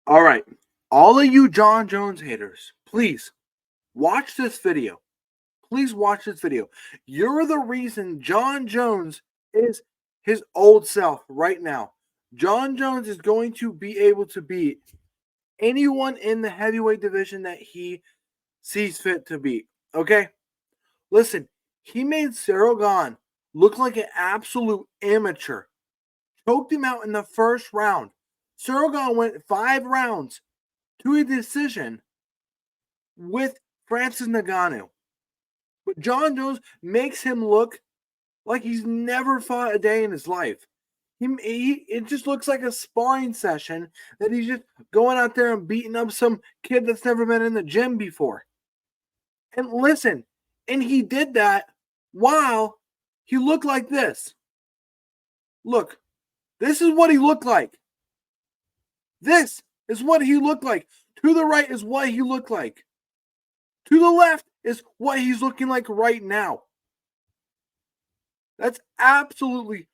All right. All of you John Jones haters, please watch this video. Please watch this video. You're the reason John Jones is his old self right now. John Jones is going to be able to beat anyone in the heavyweight division that he sees fit to beat. Okay? Listen, he made Cyril Gahn look like an absolute amateur. Choked him out in the first round. Cyril Gahn went 5 rounds to a decision with Francis Ngannou. But John Jones makes him look like he's never fought a day in his life. It just looks like a sparring session that he's just going out there and beating up some kid that's never been in the gym before. And listen, and he did that while he looked like this. Look, this is what he looked like. This is what he looked like. To the right is what he looked like. To the left is what he's looking like right now. That's absolutely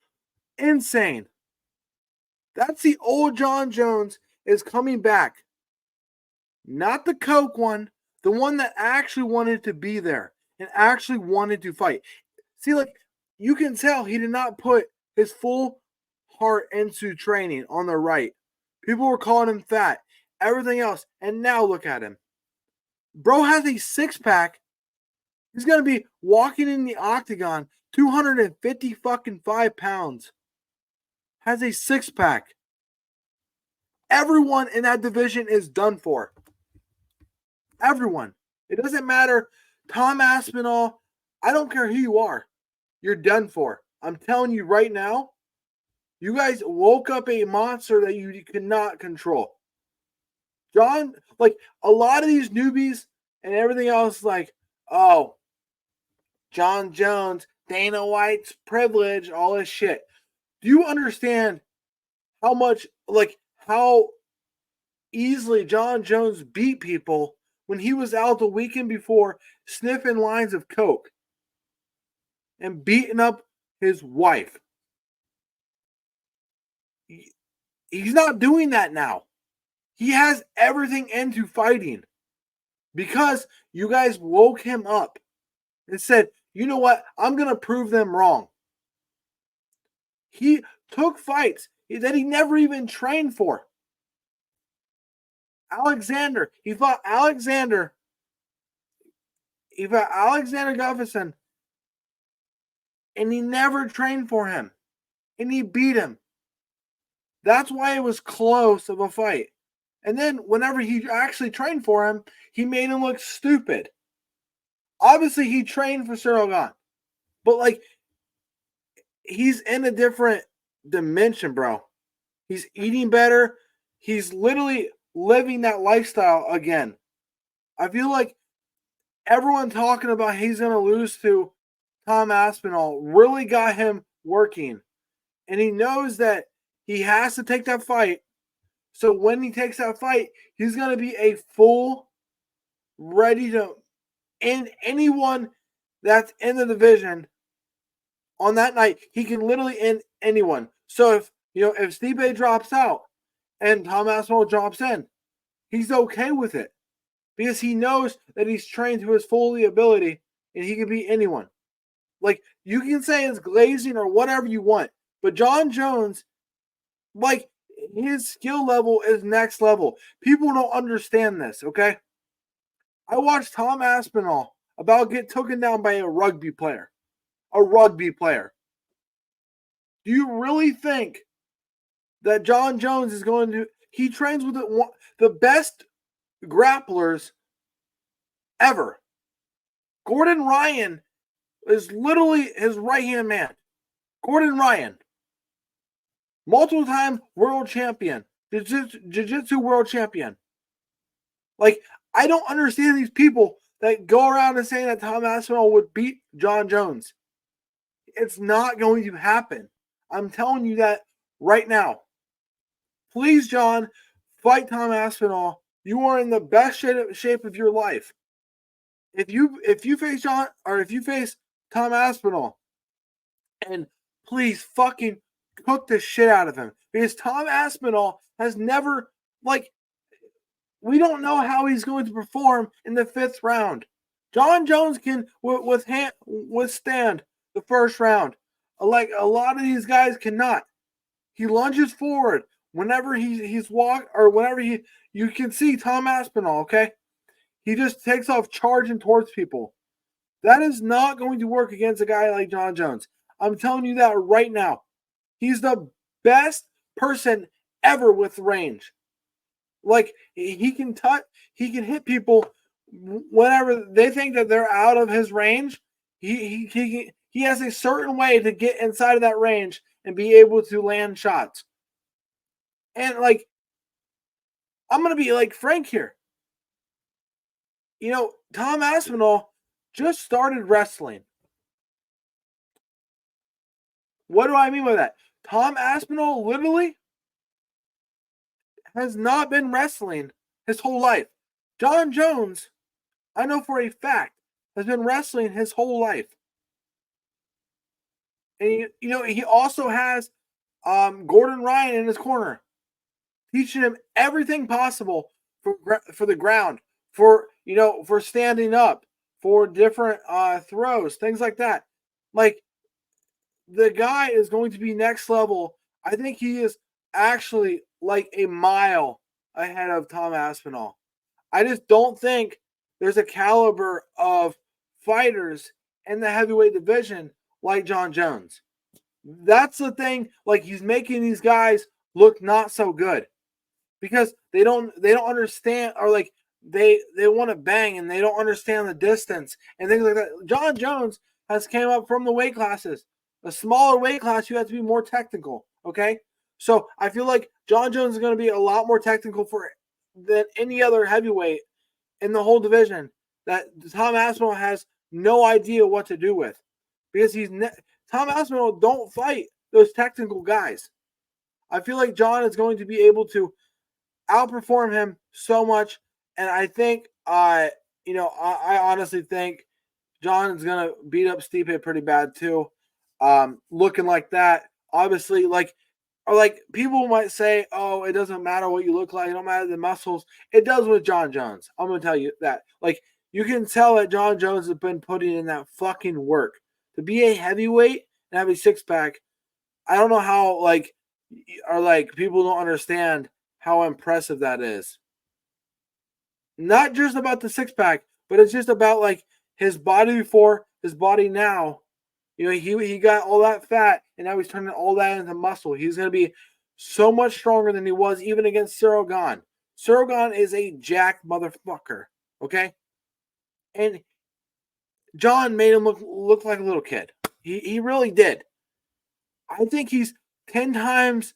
insane. That's the old John Jones is coming back. Not the Coke one, the one that actually wanted to be there and actually wanted to fight. See, like, you can tell he did not put his full heart into training on the right. People were calling him fat, everything else, and now look at him. Bro has a 6-pack. He's going to be walking in the octagon, 250 fucking 5 pounds. Has a 6-pack. Everyone in that division is done for. Everyone. It doesn't matter. Tom Aspinall, I don't care who you are. You're done for. I'm telling you right now, you guys woke up a monster that you cannot control. John, like, a lot of these newbies and everything else, like, oh, John Jones, Dana White's privilege, all this shit. Do you understand how much, like, how easily John Jones beat people when he was out the weekend before sniffing lines of coke and beating up his wife? He's not doing that now. He has everything into fighting because you guys woke him up and said, you know what? I'm going to prove them wrong. He took fights that he never even trained for. Alexander, he fought Alexander Gustafsson, and he never trained for him, and he beat him. That's why it was close of a fight. And then whenever he actually trained for him, he made him look stupid. Obviously, he trained for Cyril Gahn, but, like, he's in a different dimension, bro. He's eating better. He's literally living that lifestyle again. I feel like everyone talking about he's going to lose to Tom Aspinall really got him working. And he knows that he has to take that fight. So when he takes that fight, he's going to be a full, ready to end anyone that's in the division. On that night, he can literally end anyone. So if Stipe drops out and Tom Aspinall drops in, he's okay with it because he knows that he's trained to his full ability and he can beat anyone. Like, you can say it's glazing or whatever you want, but John Jones, like, his skill level is next level. People don't understand this, okay? I watched Tom Aspinall about get taken down by a rugby player. A rugby player. Do you really think that John Jones is going to... He trains with the best grapplers ever. Gordon Ryan is literally his right-hand man. Gordon Ryan. Multiple-time world champion. Jiu-jitsu world champion. Like, I don't understand these people that go around and say that Tom Aspinall would beat John Jones. It's not going to happen. I'm telling you that right now. Please, John, fight Tom Aspinall. You are in the best shape of your life. If you face John, or if you face Tom Aspinall, and please fucking cook the shit out of him, because Tom Aspinall has never, like, we don't know how he's going to perform in the 5th round. John Jones can withstand the 1st round. Like a lot of these guys cannot. He lunges forward whenever he's walk or whenever you can see Tom Aspinall, okay? He just takes off charging towards people. That is not going to work against a guy like John Jones. I'm telling you that right now. He's the best person ever with range. Like he can hit people whenever they think that they're out of his range. He has a certain way to get inside of that range and be able to land shots. And like, I'm gonna be like frank here. You know, Tom Aspinall just started wrestling. What do I mean by that? Tom Aspinall literally has not been wrestling his whole life. John Jones, I know for a fact, has been wrestling his whole life. And you know, he also has Gordon Ryan in his corner, teaching him everything possible for the ground, for for standing up, for different throws, things like that. Like, the guy is going to be next level. I think he is actually like a mile ahead of Tom Aspinall. I just don't think there's a caliber of fighters in the heavyweight division like John Jones. That's the thing. Like, he's making these guys look not so good because they don't understand, or like they want to bang and they don't understand the distance and things like that. John Jones has came up from the weight classes. A smaller weight class, you have to be more technical. Okay, so I feel like John Jones is going to be a lot more technical than any other heavyweight in the whole division that Tom Aspinall has no idea what to do with, because Tom Aspinall don't fight those technical guys. I feel like John is going to be able to outperform him so much, and I think I honestly think John is gonna beat up Stipe pretty bad too. Looking like that, obviously, like people might say, "Oh, it doesn't matter what you look like; it don't matter the muscles." It does with John Jones. I'm gonna tell you that. Like, you can tell that John Jones has been putting in that fucking work to be a heavyweight and have a 6-pack. I don't know how people don't understand how impressive that is. Not just about the 6-pack, but it's just about like his body before, his body now. You know, he got all that fat, and now he's turning all that into muscle. He's going to be so much stronger than he was even against Cyril Gane. Cyril Gane is a jacked motherfucker, okay? And John made him look like a little kid. He really did. I think he's 10 times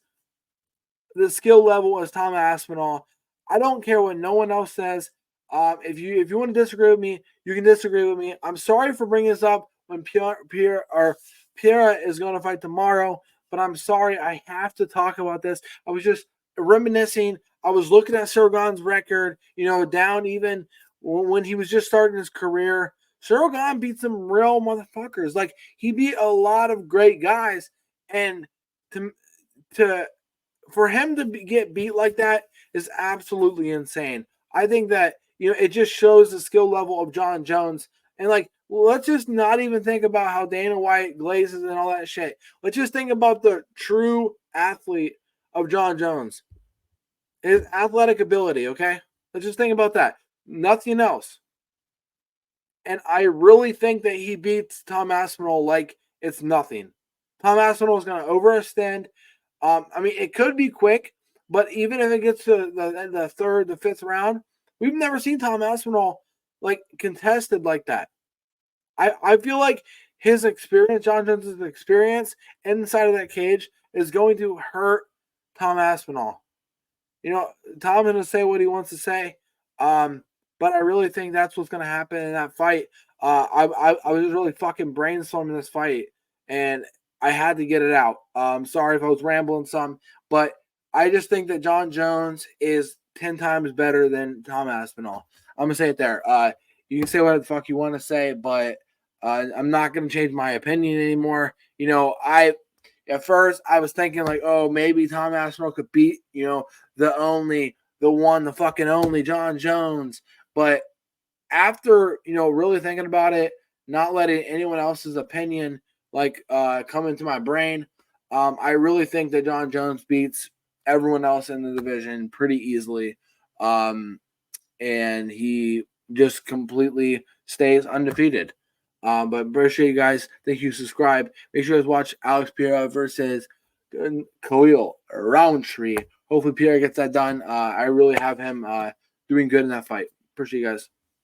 the skill level as Tom Aspinall. I don't care what no one else says. If you want to disagree with me, you can disagree with me. I'm sorry for bringing this up when Pereira is going to fight tomorrow, but I'm sorry, I have to talk about this. I was just reminiscing. I was looking at Cyril Gane's record, down even when he was just starting his career. Cyril Gane beat some real motherfuckers. Like, he beat a lot of great guys, and for him to get beat like that is absolutely insane. I think that it just shows the skill level of John Jones. And like, let's just not even think about how Dana White glazes and all that shit. Let's just think about the true athlete of John Jones, his athletic ability. Okay, let's just think about that. Nothing else. And I really think that he beats Tom Aspinall like it's nothing. Tom Aspinall is going to overextend. I mean, it could be quick, but even if it gets to the 3rd, the 5th round, we've never seen Tom Aspinall like contested like that. I feel like his experience, John Jones' experience inside of that cage, is going to hurt Tom Aspinall. Tom's going to say what he wants to say, but I really think that's what's going to happen in that fight. I was really fucking brainstorming this fight, and I had to get it out. Sorry if I was rambling some, but I just think that John Jones is 10 times better than Tom Aspinall. I'm going to say it there. You can say what the fuck you want to say, but I'm not going to change my opinion anymore. At first I was thinking like, oh, maybe Tom Aspinall could beat, the only the one, the fucking only John Jones. But after, really thinking about it, not letting anyone else's opinion come into my brain, I really think that John Jones beats everyone else in the division pretty easily. And he just completely stays undefeated. But appreciate you guys. Thank you. Subscribe. Make sure you guys watch Alex Pereira versus Khalil Roundtree. Hopefully Pierre gets that done. I really have him doing good in that fight. Appreciate you guys.